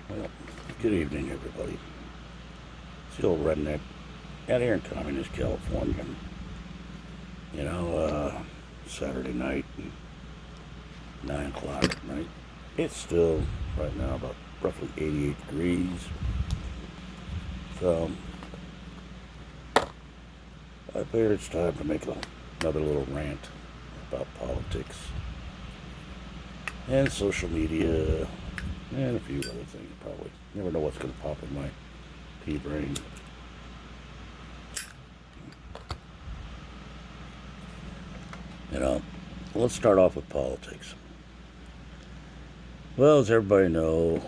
Well, good evening, everybody. It's the old redneck out here in communist California. You know, Saturday night, 9 o'clock at night. It's still, right now, about roughly 88 degrees. So, I figure it's time to make another little rant about politics and social media and a few other things, probably. Never know what's going to pop in my pea brain. You know, let's start off with politics. Well, as everybody knows,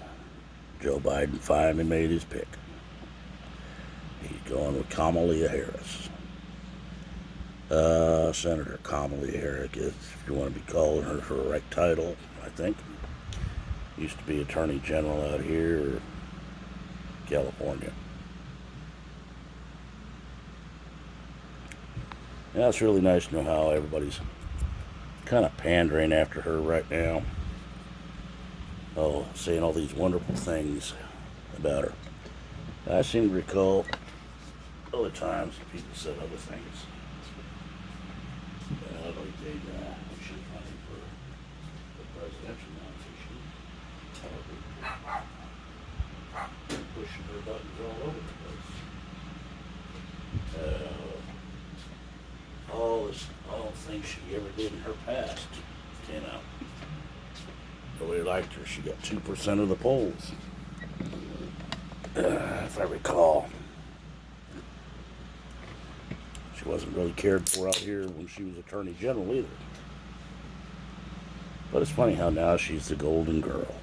Joe Biden finally made his pick. He's going with Kamala Harris. Senator Kamala Harris, if you want to be calling her right title, I think. Used to be Attorney General out here, California. Yeah, it's really nice to know how everybody's kind of pandering after her right now. Oh, saying all these wonderful things about her. I seem to recall other times people said other things. Like she was running for the presidential nomination. Pushing her buttons all over the place. All the things she ever did in her past, you know. Nobody liked her. She got 2% of the polls, if I recall. She wasn't really cared for out here when she was Attorney General either. But it's funny how now she's the golden girl.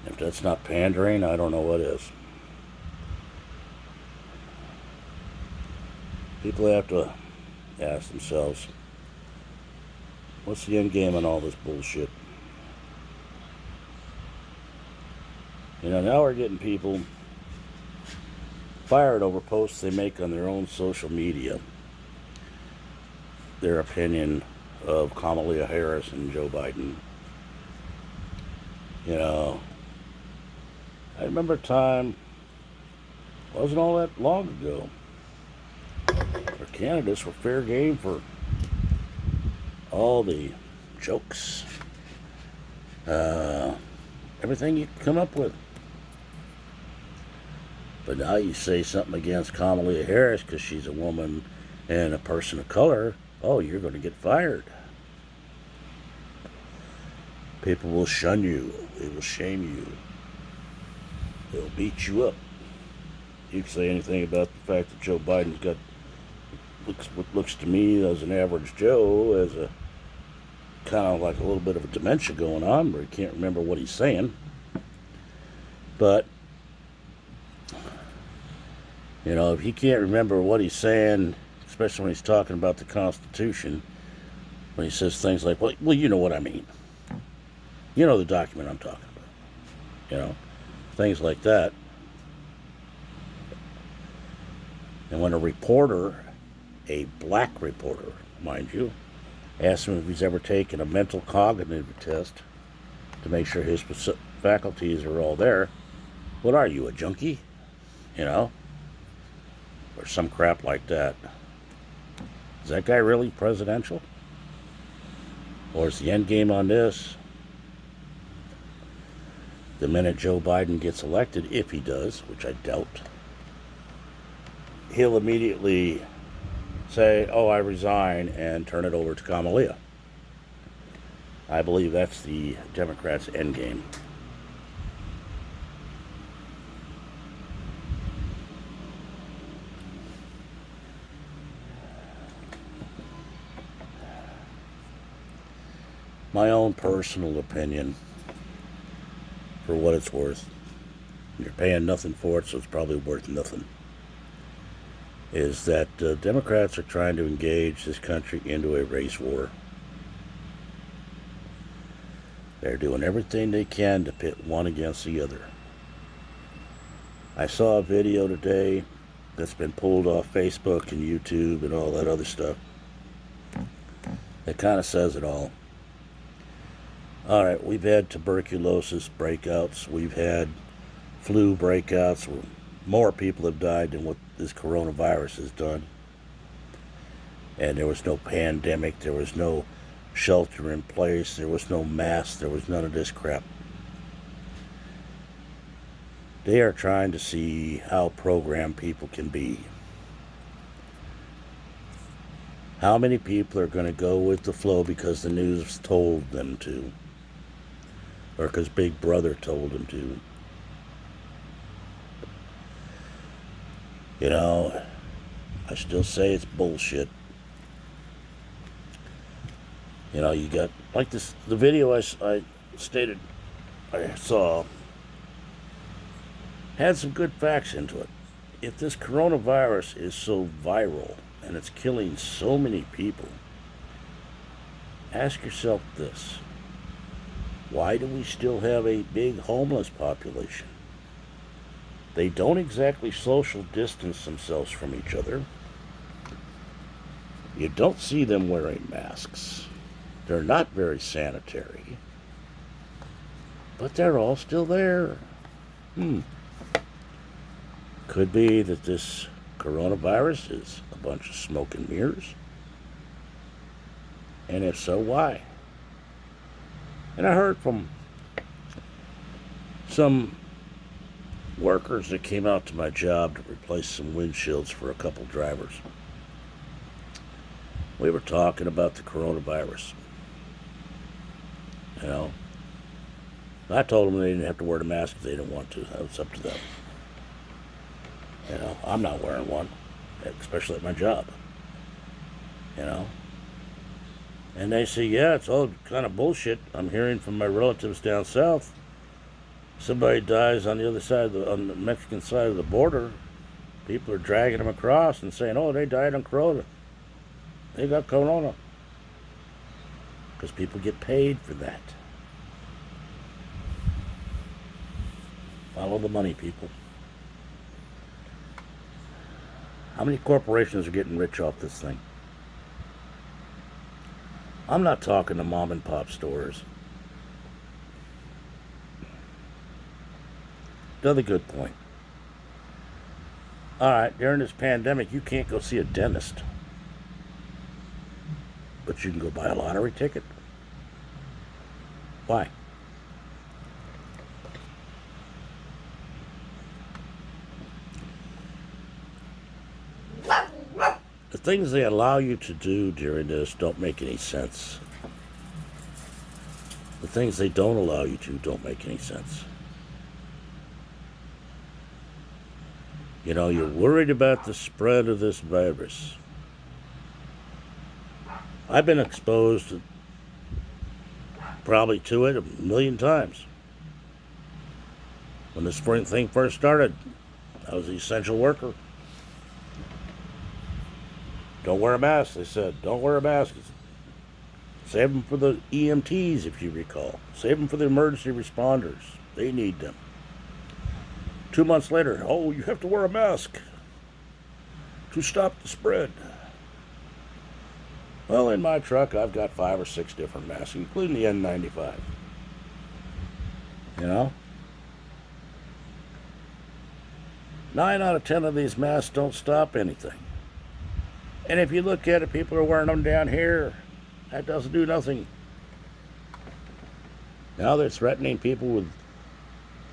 If that's not pandering, I don't know what is. People have to ask themselves, what's the end game on all this bullshit? You know, now we're getting people fired over posts they make on their own social media. Their opinion of Kamala Harris and Joe Biden. You know, I remember a time, wasn't all that long ago, where candidates were fair game for all the jokes, everything you come up with. But now you say something against Kamala Harris because she's a woman and a person of color, oh, you're going to get fired. People will shun you. They will shame you. They'll beat you up. You can say anything about the fact that Joe Biden's got what looks to me as an average Joe, as a kind of like a little bit of a dementia going on, where he can't remember what he's saying. But you know, if he can't remember what he's saying, especially when he's talking about the Constitution, when he says things like, well, you know what I mean. You know the document I'm talking about. You know, things like that. And when a reporter, a black reporter, mind you, asks him if he's ever taken a mental cognitive test to make sure his faculties are all there, what are you, a junkie? You know? Or some crap like that. Is that guy really presidential? Or is the end game on this, the minute Joe Biden gets elected, if he does, which I doubt, he'll immediately say, oh, I resign, and turn it over to Kamala. I believe that's the Democrats' end game. My own personal opinion, for what it's worth, you're paying nothing for it, so it's probably worth nothing, is that Democrats are trying to engage this country into a race war. They're doing everything they can to pit one against the other. I saw a video today that's been pulled off Facebook and YouTube and all that other stuff. It kind of says it all. All right, we've had tuberculosis breakouts. We've had flu breakouts where more people have died than what this coronavirus has done. And there was no pandemic. There was no shelter in place. There was no masks. There was none of this crap. They are trying to see how programmed people can be. How many people are going to go with the flow because the news told them to? Or because Big Brother told them to? You know, I still say it's bullshit. You know, you got, like this, the video I saw had some good facts into it. If this coronavirus is so viral and it's killing so many people, ask yourself this. Why do we still have a big homeless population? They don't exactly social distance themselves from each other. You don't see them wearing masks. They're not very sanitary. But they're all still there. Could be that this coronavirus is a bunch of smoke and mirrors. And if so, why? And I heard from some workers that came out to my job to replace some windshields for a couple drivers. We were talking about the coronavirus. You know, I told them they didn't have to wear the mask if they didn't want to. That was up to them. You know, I'm not wearing one, especially at my job. You know, and they say, yeah, it's all kind of bullshit. I'm hearing from my relatives down south. Somebody dies on the other side on the Mexican side of the border. People are dragging them across and saying, oh, they died on corona. They got corona. Because people get paid for that. Follow the money, people. How many corporations are getting rich off this thing? I'm not talking to mom and pop stores. Another good point. All right, during this pandemic, you can't go see a dentist. But you can go buy a lottery ticket. Why? The things they allow you to do during this don't make any sense. The things they don't allow you to don't make any sense. You know, you're worried about the spread of this virus. I've been exposed probably to it a million times. When this thing first started, I was an essential worker. Don't wear a mask, they said. Don't wear a mask. Save them for the EMTs, if you recall. Save them for the emergency responders. They need them. 2 months later, oh, you have to wear a mask to stop the spread. Well, in my truck, I've got 5 or 6 different masks, including the N95. You know? 9 out of 10 of these masks don't stop anything. And if you look at it, people are wearing them down here. That doesn't do nothing. Now they're threatening people with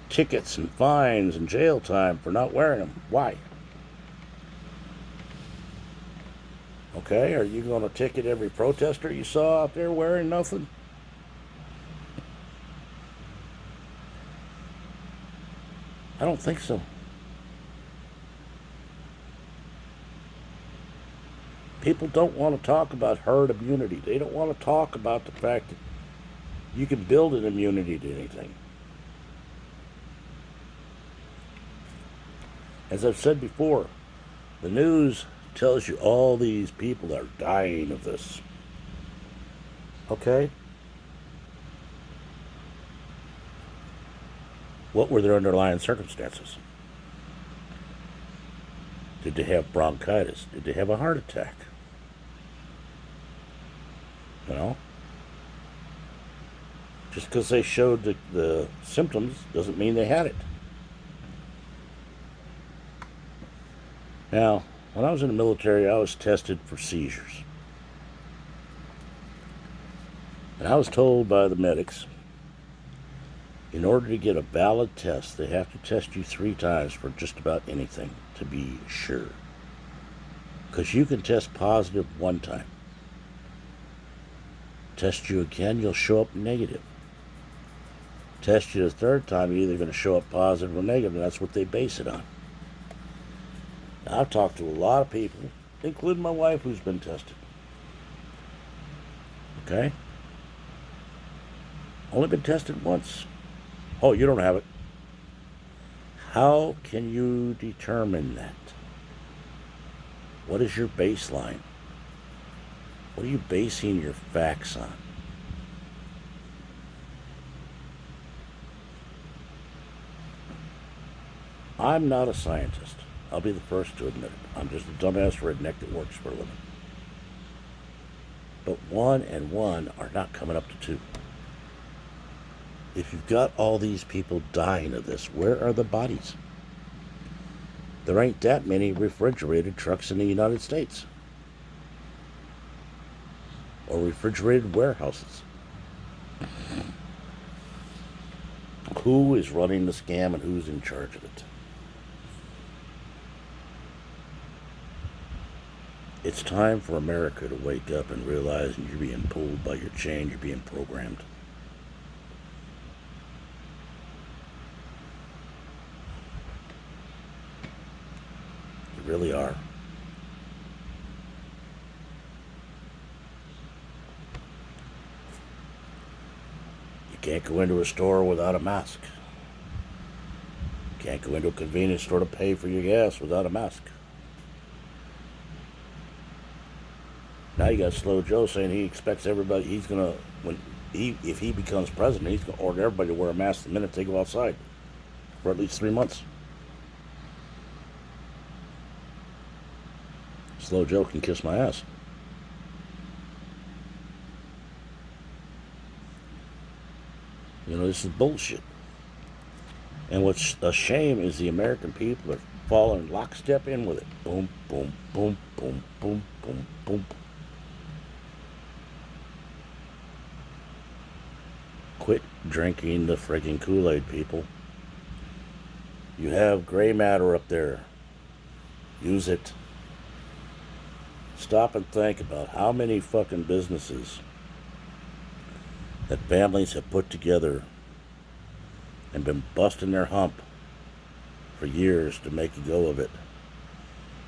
tickets and fines and jail time for not wearing them. Why? Okay, are you going to ticket every protester you saw out there wearing nothing? I don't think so. People don't want to talk about herd immunity. They don't want to talk about the fact that you can build an immunity to anything. As I've said before, the news tells you all these people are dying of this. Okay? What were their underlying circumstances? Did they have bronchitis? Did they have a heart attack? You know? Just because they showed the symptoms doesn't mean they had it. Now, when I was in the military, I was tested for seizures. And I was told by the medics, in order to get a valid test, they have to test you 3 times for just about anything to be sure. Because you can test positive 1 time. Test you again, you'll show up negative. Test you the 3rd time, you're either going to show up positive or negative, and that's what they base it on. Now, I've talked to a lot of people, including my wife, who's been tested. Okay? Only been tested once. Oh, you don't have it. How can you determine that? What is your baseline? What are you basing your facts on? I'm not a scientist. I'll be the first to admit it. I'm just a dumbass redneck that works for a living. But 1 and 1 are not coming up to 2. If you've got all these people dying of this, where are the bodies? There ain't that many refrigerated trucks in the United States. Or refrigerated warehouses. Who is running the scam and who's in charge of it? It's time for America to wake up and realize you're being pulled by your chain, you're being programmed. You really are. You can't go into a store without a mask. You can't go into a convenience store to pay for your gas without a mask. Now you got Slow Joe saying he expects everybody, if he becomes president, he's going to order everybody to wear a mask the minute they go outside for at least 3 months. Slow Joe can kiss my ass. You know, this is bullshit. And what's a shame is the American people are falling lockstep in with it. Boom, boom, boom, boom, boom, boom, boom. Quit drinking the friggin' Kool-Aid, people. You have gray matter up there. Use it. Stop and think about how many fucking businesses that families have put together and been busting their hump for years to make a go of it.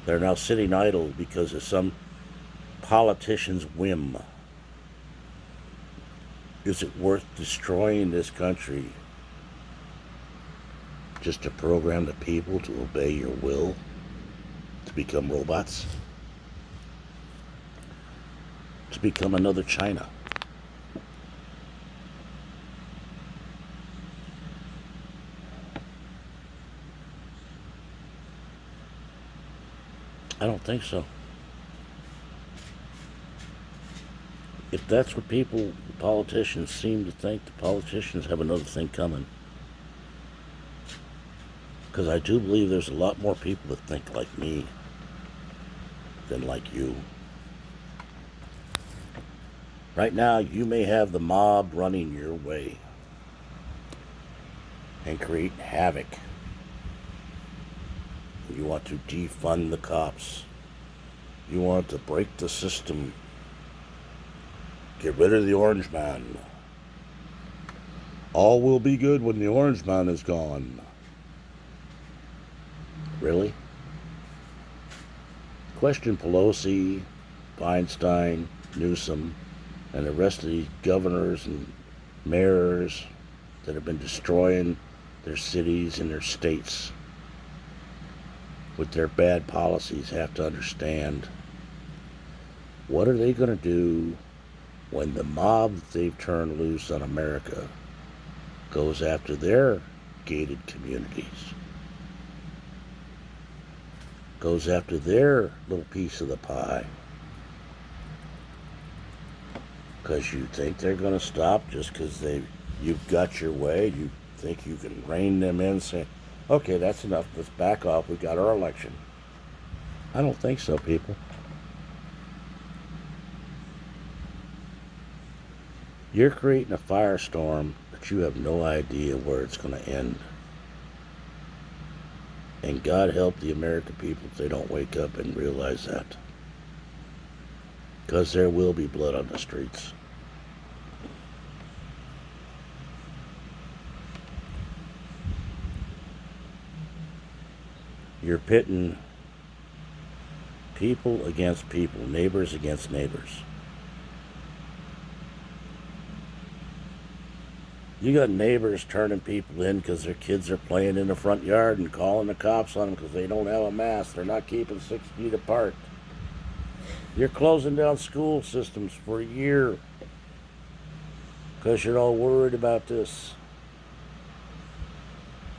They're now sitting idle because of some politician's whim. Is it worth destroying this country just to program the people to obey your will, to become robots, to become another China? I don't think so. If that's what politicians seem to think, the politicians have another thing coming. Because I do believe there's a lot more people that think like me than like you. Right now, you may have the mob running your way and create havoc. You want to defund the cops. You want to break the system. Get rid of the orange man. All will be good when the orange man is gone. Really? Question Pelosi, Feinstein, Newsom, and the rest of the governors and mayors that have been destroying their cities and their states with their bad policies have to understand, what are they going to do when the mob that they've turned loose on America goes after their gated communities, goes after their little piece of the pie? Because you think they're going to stop just because they You've got your way. You think you can rein them in, say, okay, that's enough. Let's back off. We got our election. I don't think so, people. You're creating a firestorm that you have no idea where it's going to end. And God help the American people if they don't wake up and realize that. Because there will be blood on the streets. You're pitting people against people, neighbors against neighbors. You got neighbors turning people in because their kids are playing in the front yard and calling the cops on them because they don't have a mask. They're not keeping 6 feet apart. You're closing down school systems for a year because you're all worried about this.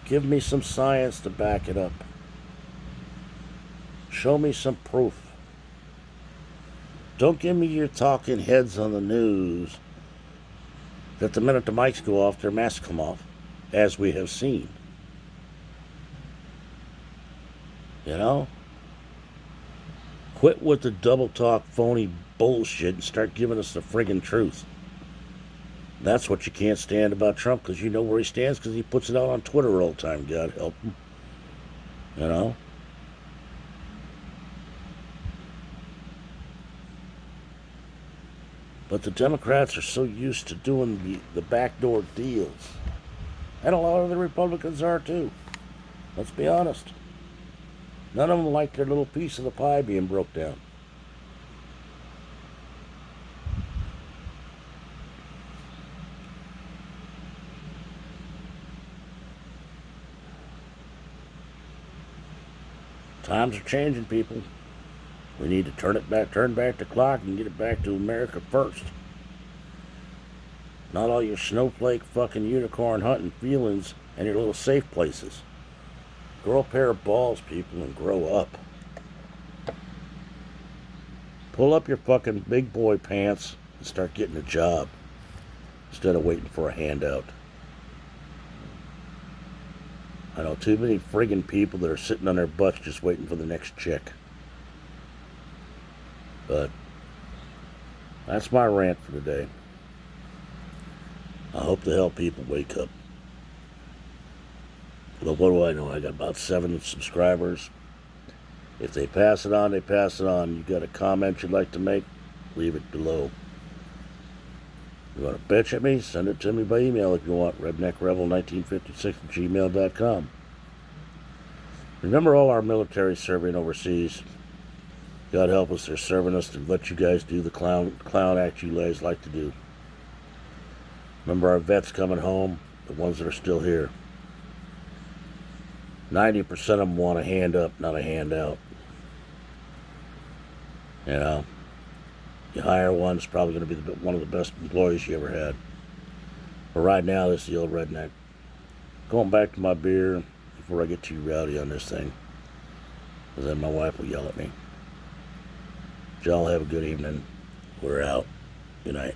Give me some science to back it up. Show me some proof. Don't give me your talking heads on the news that the minute the mics go off, their masks come off, as we have seen. You know? Quit with the double talk, phony bullshit and start giving us the friggin' truth. That's what you can't stand about Trump, because you know where he stands, because he puts it out on Twitter all the time. God help him. You know? But the Democrats are so used to doing the backdoor deals. And a lot of the Republicans are too. Let's be honest. None of them like their little piece of the pie being broke down. Times are changing, people. We need to turn back the clock and get it back to America first. Not all your snowflake fucking unicorn hunting feelings and your little safe places. Grow a pair of balls, people, and grow up. Pull up your fucking big boy pants and start getting a job instead of waiting for a handout. I know too many friggin' people that are sitting on their butts just waiting for the next check. But that's my rant for today. I hope to help people wake up. But what do I know? I got about 7 subscribers. If they pass it on, they pass it on. You got a comment you'd like to make? Leave it below. You want to bitch at me? Send it to me by email if you want. redneckrebel1956@gmail.com. Remember all our military serving overseas. God help us, they're serving us to let you guys do the clown act you guys like to do. Remember our vets coming home, the ones that are still here. 90% of them want a hand up, not a handout. You know, you hire one, it's probably going to be one of the best employees you ever had. But right now, this is the old redneck. Going back to my beer before I get too rowdy on this thing, because then my wife will yell at me. Y'all have a good evening. We're out. Good night.